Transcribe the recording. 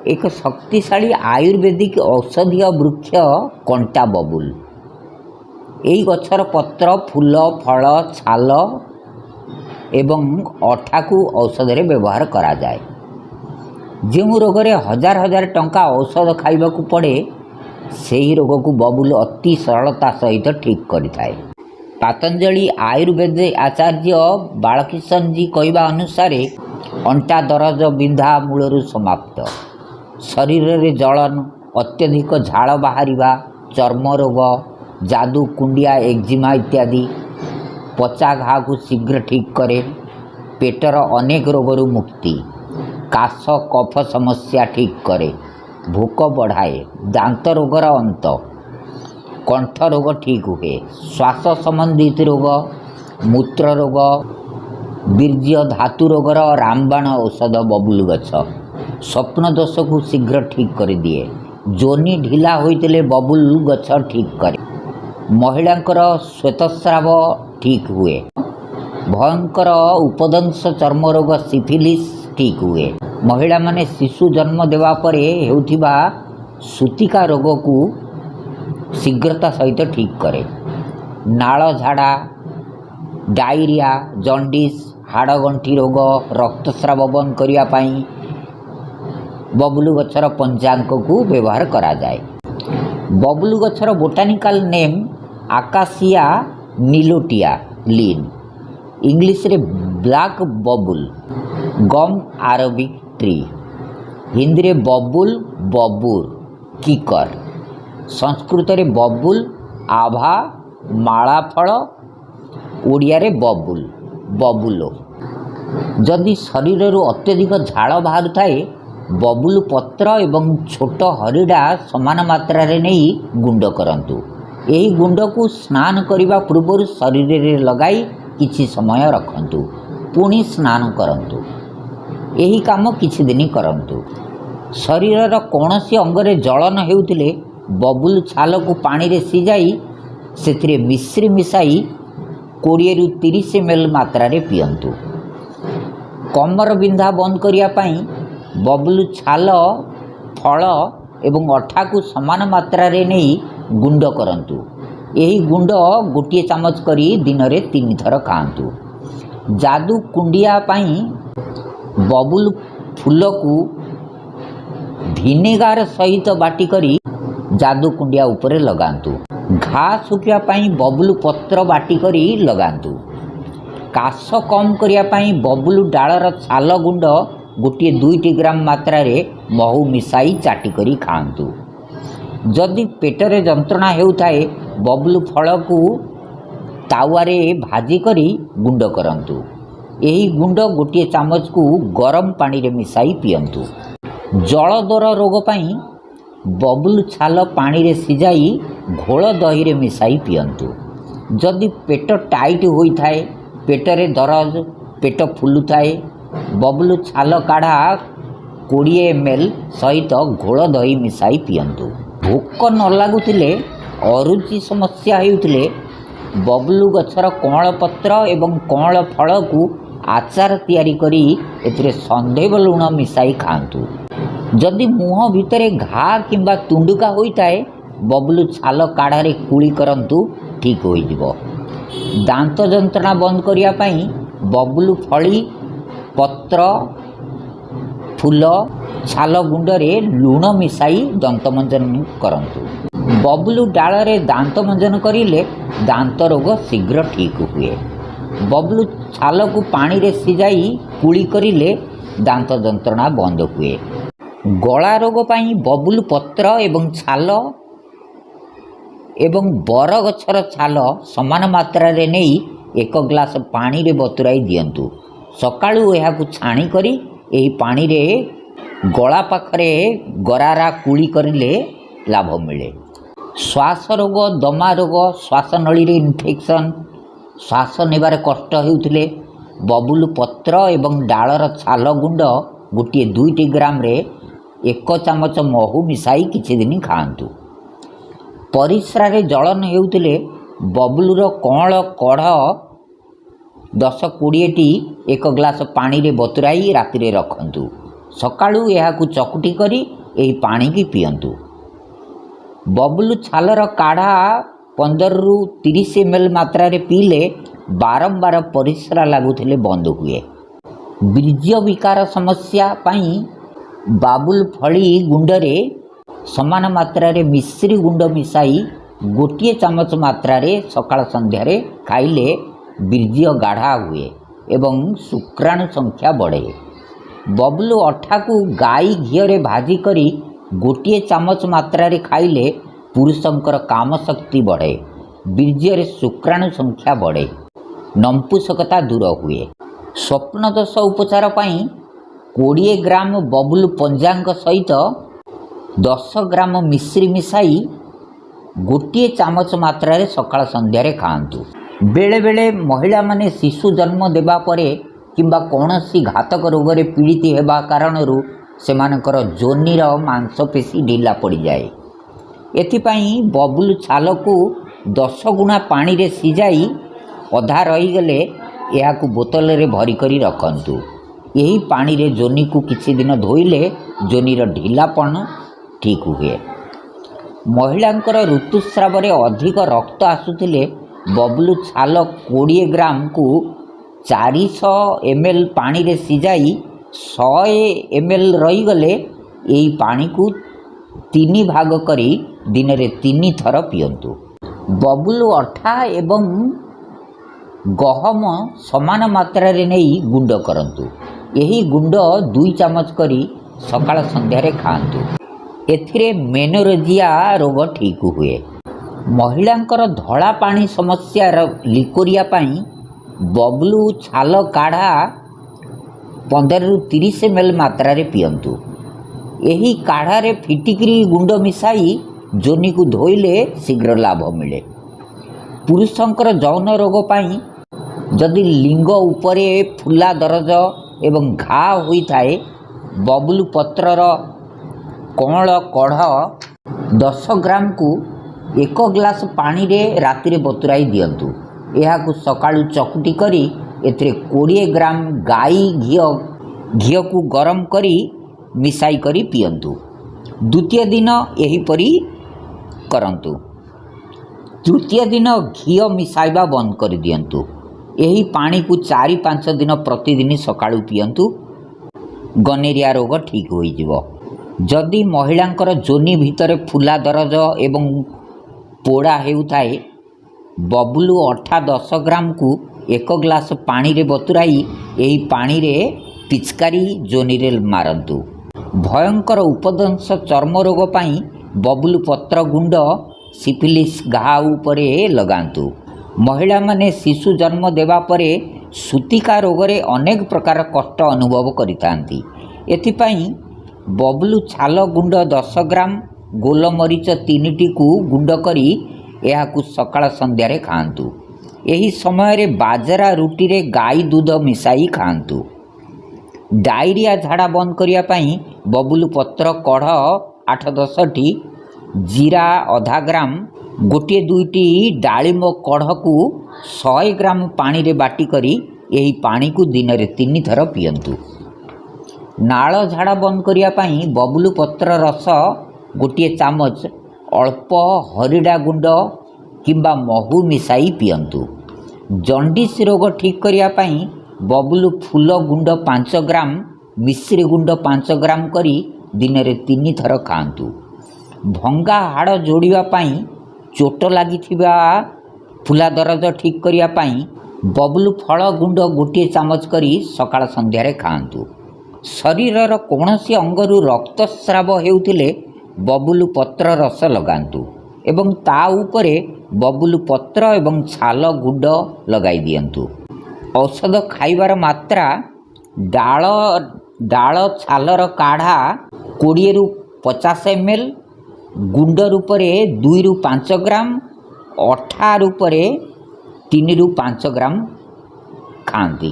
एक शक्तिशाली आयुर्वेदिक औषधीय वृक्ष कंटा बबुल। यही गछर पत्र, फूल, फल, छाल एवं अठा को औषध रे व्यवहार करा जाए। जो रोग रे हजार हजार टंका औषध खाइबा को पड़े सही रोग को बबुल अति सरलता सहित ठीक करिथाए। पतंजलि आयुर्वेद आचार्य बालकिशन जी कहवा अनुसार अंटा दरज बिंधा मूलरू समाप्त। शरीर रे जलन, अत्यधिक झाड़ बाहरिबा, चर्म रोग, जादू कुंडिया, एक्जिमा इत्यादि पचा घा को शीघ्र ठीक करे। पेटर अनेक रोगरू मुक्ति, काश कफ समस्या ठीक करे, भूक बढ़ाए, दांत रोगर अंत, कंठ रोग ठीक हुए, श्वास संबंधित रोग, मूत्र रोग, बीर्य धातु रोगर रामबाण औषध बबुल गछ। स्वप्न दोष को शीघ्र ठीक कर दिए। जोनी ढिला होइतले बबुल गछ ठीक करे। महिलांकर श्वेतस्राव ठीक हुए। भयंकर उपदंश चर्म रोग सिफिलिस ठीक हुए। महिला माने शिशु जन्म देवा परे हेउथिबा सूतिका रोग को शीघ्रता सहित ठीक करे। नाଳ झाड़ा, डायरिया, जॉन्डिस, हाड़गंठी रोग, रक्तस्राव बंद करिया पाई बबुलु गछर पंचांग को व्यवहार करा जाए। बबुलु गछर बोटानिकल नेम आकाशिया नीलोटिया लीन, इंग्लिश रे ब्लैक बबुल, गम अरबिक ट्री, हिंदी रे बबुल, बबूर, किकर, संस्कृत रे बबुल, आभा, माला फल, ओडिया रे बबुल, बबुलो। जदि शरीर रू अत्यधिक झाड़ बाहर थाए बबुल पत्र एवं छोट हरिडा समान मात्रा रे नहीं गुंड करंतु। यही गुंड को स्नान करने पूर्व शरीर रे लगाई किछि समय रखंतु, पुणी स्नान करंतु। यही काम किछि दिन करंतु। शरीर कौनसी अंगरे जलन हेउथिले बबुल छाल को पानी रे सिजाई सेथिरे मिश्री मिसाई 20 ରୁ 30 ml मात्रा रे पियंतु। कमर बिंधा बंद करिया पाई बबुल छाल, फल एवं अठा को समान मात्रा रे नहीं गुंड करंतु। यही गुंड गोटे चामच करी दिन रे 3 थर खाआंतु। जादू कुंडिया पाई बबुल फूल को भिनेगार सहित बाटी करी जादू कुंडिया उपरे लगांतु। घा सुखिया पाई बबुल पत्र बाटी करी लगांतु। काश कम करिया पाई बबुल डालर छाल गुंड गोटे 2 ग्राम मात्रा रे महू मिसाई चाटी करी खाआंतु। जदि पेटरे जंत्रणा हेउथाए बबुल फल को तावारे भाजी करी गुंड करंतु। यही गुंड गोटे चामच को गरम पानी रे मिसाई पियंतु। जलदर रोग पाई बबुल छाल पानी रे सिजाई घोल दही रे मिसाई पियंतु। जदि पेट टाइट होई थाए, पेटरे दरज, पेट फुलुथाए बबुल छाल काढ़ा 20 ml सहित घोल दही मिसाई पियंतु। भोक न लगुले, अरुचि समस्या हेउथिले बबुल गछर कमल पत्र एवं कमल फल को आचार तैयारी करी एथिरे संदेव लुण मिसाई खाआंतु। जदि मुह भितरे घा किंबा तुंडुका होइताए बबुल छाल काढ़ारे कुली करंतु, ठीक होई जिवो। दांत जंत्रणा बंद करिया पाई बबुल फली, पत्र, फूल, छाल गुंडरे लुण मिसाई दंत मंजन करंतु। बबुल डाल रे दांत मंजन करिले दांत रोग शीघ्र ठीक हुए। बबुल छाल को पानी रे सिजाई कुली करिले दांत जंत्रणा बंद हुए। गला रोग पाई बबुल पत्र एवं छाल एवं बर गछर छाल समान मात्रा रे नहीं 1 ग्लास पानी रे बतुराई दियंतु। सकाळु एहा को छाणी करी एही पानी रे गला पाखरे गरारा कुली करिले लाभ मिले। श्वास रोग, दमा रोग, श्वास नली रे इन्फेक्शन, श्वास नेबार कष्ट हेउथिले बबुल पत्र एवं डालर छाल गुंड गोटे 2 ग्राम रे 1 चामच महू मिसाई किछि दिन खाआंतु। परिस्रा रे जलन हेउथिले बबुलर कमल कढ़ 10-20टी 1 ग्लास पानी रे बतुराई राति रे रखंतु। सकाळु एहा को चकुटी करी ଏହି ପାଣିକି ପିଅନ୍ତୁ। ବବୁଲ ଛାଲର କାଢ଼ା 15ରୁ 30 ml ମାତ୍ରାରେ ପିଇଲେ ବାରମ୍ବାର ପରିସ୍ରା ଲାଗୁଥିଲେ ବନ୍ଦ ହୁଏ। ବୀର୍ଯ୍ୟ ବିକାର ସମସ୍ୟା ପାଇଁ ବାବୁଲ ଫଳି ଗୁଣ୍ଡରେ ସମାନ ମାତ୍ରାରେ ମିଶ୍ରି ଗୁଣ୍ଡ ମିଶାଇ 1 ଚାମଚ ମାତ୍ରାରେ ସକାଳ ସନ୍ଧ୍ୟାରେ ଖାଇଲେ ବୀର୍ଯ୍ୟ ଗାଢ଼ା ହୁଏ ଏବଂ ଶୁକ୍ରାଣୁ ସଂଖ୍ୟା ବଢ଼େ। ବବୁଲ ଅଠାକୁ ଗାଈ ଘିଅରେ ଭାଜି କରି 1 ଚାମଚ ମାତ୍ରାରେ ଖାଇଲେ ପୁରୁଷଙ୍କର କାମଶକ୍ତି ବଢ଼େ, ବୀର୍ଯ୍ୟରେ ଶୁକ୍ରାଣୁ ସଂଖ୍ୟା ବଢ଼େ, ନଂପୁସକତା ଦୂର ହୁଏ। ସ୍ୱପ୍ନଦୋଷ ଉପଚାର ପାଇଁ 20 ଗ୍ରାମ ବବୁଲ ପଞ୍ଜାଙ୍ଗ ସହିତ 10 ଗ୍ରାମ ମିଶ୍ରି ମିଶାଇ 1 ଚାମଚ ମାତ୍ରାରେ ସକାଳ ସନ୍ଧ୍ୟାରେ ଖାଆନ୍ତୁ। ବେଳେବେଳେ ମହିଳାମାନେ ଶିଶୁ ଜନ୍ମ ଦେବା ପରେ କିମ୍ବା କୌଣସି ଘାତକ ରୋଗରେ ପୀଡ଼ିତ ହେବା କାରଣରୁ ସେମାନଙ୍କର ଯୋନିର ମାଂସପେଶୀ ଢିଲା ପଡ଼ିଯାଏ। ଏଥିପାଇଁ ବବୁଲ ଛାଲକୁ 10 ଗୁଣା ପାଣିରେ ସିଝାଇ ଅଧା ରହିଗଲେ ଏହାକୁ ବୋତଲରେ ଭରି କରି ରଖନ୍ତୁ। ଏହି ପାଣିରେ ଯୋନିକୁ କିଛି ଦିନ ଧୋଇଲେ ଯୋନିର ଢିଲାପଣ ଠିକ୍ ହୁଏ। ମହିଳାଙ୍କର ଋତୁସ୍ରାବରେ ଅଧିକ ରକ୍ତ ଆସୁଥିଲେ ବବୁଲ ଛାଲ 20 ଗ୍ରାମକୁ 400 ml ପାଣିରେ ସିଝାଇ 100 ml ରହିଗଲେ ଏହି ପାଣିକୁ 3 ଭାଗ କରି ଦିନରେ 3 ଥର ପିଅନ୍ତୁ। ବବୁଲ ଅଠା ଏବଂ ଗହମ ସମାନ ମାତ୍ରାରେ ନେଇ ଗୁଣ୍ଡ କରନ୍ତୁ। ଏହି ଗୁଣ୍ଡ 2 ଚାମଚ କରି ସକାଳ ସନ୍ଧ୍ୟାରେ ଖାଆନ୍ତୁ। ଏଥିରେ ମେନୋରେଜିଆ ରୋଗ ଠିକ୍ ହୁଏ। ମହିଳାଙ୍କର ଧଳା ପାଣି ସମସ୍ୟା ଲିକୋରିଆ ପାଇଁ ବବୁଲ ଛାଲ କାଢ଼ା 15ରୁ 30 ml ମାତ୍ରାରେ ପିଅନ୍ତୁ। ଏହି କାଢ଼ାରେ ଫିଟିକିରି ଗୁଣ୍ଡ ମିଶାଇ ଯୋନିକୁ ଧୋଇଲେ ଶୀଘ୍ର ଲାଭ ମିଳେ। ପୁରୁଷଙ୍କର ଯୌନ ରୋଗ ପାଇଁ ଯଦି ଲିଙ୍ଗ ଉପରେ ଫୁଲା ଦରଜ ଏବଂ ଘା ହୋଇଥାଏ, ବବୁଲ ପତ୍ରର କଅଁଳ କଢ଼ 10 ଗ୍ରାମକୁ 1 ଗ୍ଲାସ ପାଣିରେ ରାତିରେ ବତୁରାଇ ଦିଅନ୍ତୁ। ଏହାକୁ ସକାଳୁ ଚକୁଟି କରି ଏଥିରେ 20 ଗ୍ରାମ ଗାଈ ଘିଅକୁ ଗରମ କରି ମିଶାଇ କରି ପିଅନ୍ତୁ। ଦ୍ୱିତୀୟ ଦିନ ଏହିପରି କରନ୍ତୁ। ତୃତୀୟ ଦିନ ଘିଅ ମିଶାଇବା ବନ୍ଦ କରିଦିଅନ୍ତୁ। ଏହି ପାଣିକୁ 4-5 ଦିନ ପ୍ରତିଦିନ ସକାଳୁ ପିଅନ୍ତୁ। ଗନୋରିଆ ରୋଗ ଠିକ୍ ହୋଇଯିବ। ଯଦି ମହିଳାଙ୍କର ଯୋନି ଭିତରେ ଫୁଲା ଦରଜ ଏବଂ ପୋଡ଼ା ହେଉଥାଏ, ବବୁଲ ଅଠା 10 ଗ୍ରାମକୁ 1 ଗ୍ଲାସ ପାଣିରେ ବତୁରାଇ ଏହି ପାଣିରେ ପିଚକାରୀ ଯୋନିରେ ମାରନ୍ତୁ। ଭୟଙ୍କର ଉପଦଂଶ ଚର୍ମ ରୋଗ ପାଇଁ ବବୁଲ ପତ୍ର ଗୁଣ୍ଡ ସିଫିଲିସ୍ ଘା ଉପରେ ଲଗାନ୍ତୁ। ମହିଳାମାନେ ଶିଶୁ ଜନ୍ମ ଦେବା ପରେ ସୂତିକା ରୋଗରେ ଅନେକ ପ୍ରକାର କଷ୍ଟ ଅନୁଭବ କରିଥାନ୍ତି। ଏଥିପାଇଁ ବବୁଲ ଛାଲ ଗୁଣ୍ଡ 10 ଗ୍ରାମ, ଗୋଲମରିଚ 3ଟିକୁ ଗୁଣ୍ଡ କରି ଏହାକୁ ସକାଳ ସନ୍ଧ୍ୟାରେ ଖାଆନ୍ତୁ। ଏହି ସମୟରେ ବାଜରା ରୁଟିରେ ଗାଈ ଦୁଧ ମିଶାଇ ଖାଆନ୍ତୁ। ଡାଇରିଆ ଝାଡ଼ା ବନ୍ଦ କରିବା ପାଇଁ ବବୁଲ ପତ୍ର କଢ଼ 8-10ଟି, ଜିରା 0.5 ଗ୍ରାମ, 1-2ଟି ଡାଳିମ୍ବ କଢ଼କୁ 100 ଗ୍ରାମ ପାଣିରେ ବାଟି କରି ଏହି ପାଣିକୁ ଦିନରେ 3 ଥର ପିଅନ୍ତୁ। ନାଳ ଝାଡ଼ା ବନ୍ଦ କରିବା ପାଇଁ ବବୁଲ ପତ୍ର ରସ 1 ଚାମଚ, ଅଳ୍ପ ହରିଡ଼ା ଗୁଣ୍ଡ କିମ୍ବା ମହୁ ମିଶାଇ ପିଅନ୍ତୁ। ଜଣ୍ଡିସ୍ ରୋଗ ଠିକ୍ କରିବା ପାଇଁ ବବୁଲ ଫୁଲ ଗୁଣ୍ଡ 5 ଗ୍ରାମ, ମିଶ୍ରି ଗୁଣ୍ଡ 5 ଗ୍ରାମ କରି ଦିନରେ 3 ଥର ଖାଆନ୍ତୁ। ଭଙ୍ଗା ହାଡ଼ ଯୋଡ଼ିବା ପାଇଁ, ଚୋଟ ଲାଗିଥିବା ଫୁଲା ଦରଜ ଠିକ୍ କରିବା ପାଇଁ ବବୁଲ ଫଳ ଗୁଣ୍ଡ 1 ଚାମଚ କରି ସକାଳ ସନ୍ଧ୍ୟାରେ ଖାଆନ୍ତୁ। ଶରୀରର କୌଣସି ଅଙ୍ଗରୁ ରକ୍ତସ୍ରାବ ହେଉଥିଲେ ବବୁଲ ପତ୍ର ରସ ଲଗାନ୍ତୁ ଏବଂ ତା ଉପରେ ବବୁଲ ପତ୍ର ଏବଂ ଛାଲ ଗୁଣ୍ଡ ଲଗାଇ ଦିଅନ୍ତୁ। ଔଷଧ ଖାଇବାର ମାତ୍ରା: ଡାଳ ଛାଲର କାଢ଼ା 20ରୁ 50 ml, ଗୁଣ୍ଡ ରୂପରେ 2ରୁ 5 ଗ୍ରାମ, ଅଠା ରୂପରେ 3ରୁ 5 ଗ୍ରାମ ଖାଆନ୍ତି।